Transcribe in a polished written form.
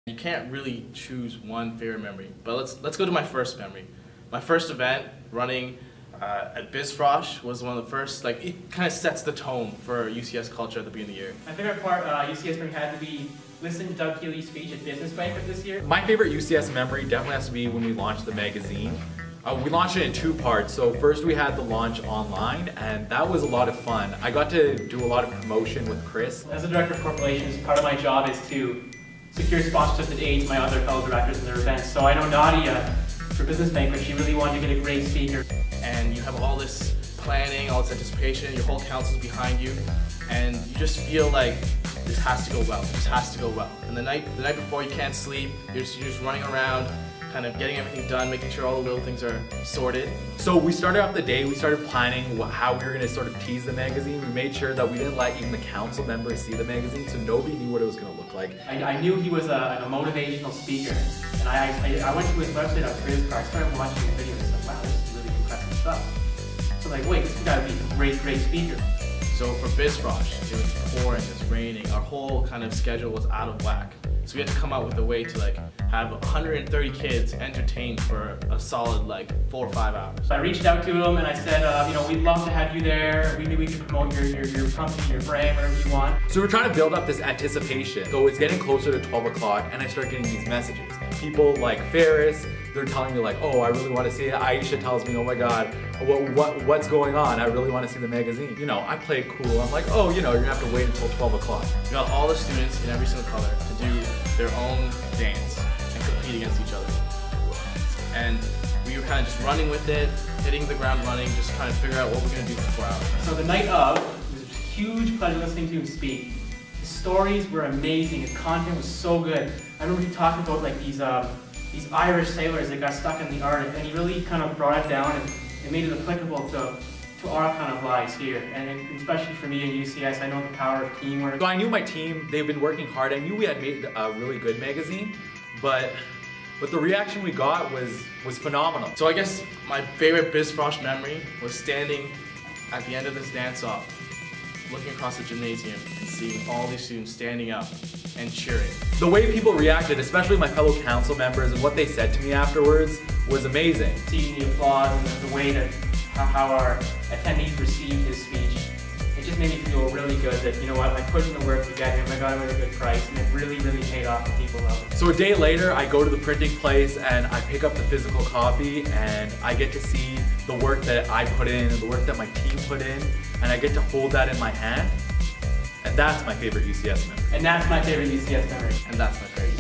You can't really choose one favorite memory, but let's go to my first memory. My first event running at BizFrosh was one of the first, it kind of sets the tone for UCS culture at the beginning of the year. My favorite part UCS memory had to be listening to Doug Keeley's speech at Business Banquet this year. My favorite UCS memory definitely has to be when we launched the magazine. We launched it in two parts. So first we had the launch online, and that was a lot of fun. I got to do a lot of promotion with Chris. As a director of corporate relations, part of my job is to secure sponsorships and aid to my other fellow directors in their events. So I know Nadia, for Business Banquet, she really wanted to get a great speaker. And you have all this planning, all this anticipation, your whole council's behind you, and you just feel like this has to go well, this has to go well. And the night before you can't sleep, you're just running around, kind of getting everything done, making sure all the little things are sorted. So we started off the day, we started planning how we were going to sort of tease the magazine. We made sure that we didn't let even the council members see the magazine, so nobody knew what it was going to look like. I knew he was a motivational speaker, and I went to his website after his car, I started watching the video and I said, wow, this is really impressive stuff. So wait, this has got to be a great speaker. So for BizFrosh, it was pouring, it was raining, our whole kind of schedule was out of whack. So we had to come up with a way to have 130 kids entertained for a solid 4 or 5 hours. So I reached out to him and I said, we'd love to have you there. Maybe we could promote your company, your brand, whatever you want. So we're trying to build up this anticipation. So it's getting closer to 12 o'clock and I start getting these messages. People like Ferris, they're telling me oh, I really want to see it. Aisha tells me, oh my God, what's going on? I really want to see the magazine. I play it cool. I'm like, oh, you're gonna have to wait until 12 o'clock. We got all the students in every single color to do their own dance and compete against each other. And we were kind of just running with it, hitting the ground running, just trying to figure out what we're gonna do for 4 hours. So the night of, it was a huge pleasure listening to him speak. His stories were amazing, his content was so good. I remember he talked about these Irish sailors that got stuck in the Arctic, and he really kind of brought it down and made it applicable to our kind of lives here, and especially for me in UCS, I know the power of teamwork. So I knew my team, they've been working hard. I knew we had made a really good magazine, but the reaction we got was phenomenal. So I guess my favorite BizFrosh memory was standing at the end of this dance-off, looking across the gymnasium and seeing all these students standing up and cheering. The way people reacted, especially my fellow council members, and what they said to me afterwards was amazing. Seeing the applause and the way that how our attendees received his speech, it just made me feel really good that, I put in the work to get him, I got him at a good price, and it really paid off and people love it. So a day later, I go to the printing place and I pick up the physical copy and I get to see the work that I put in and the work that my team put in, and I get to hold that in my hand. And that's my favorite UCS memory. And that's my favorite UCS memory. And that's my favorite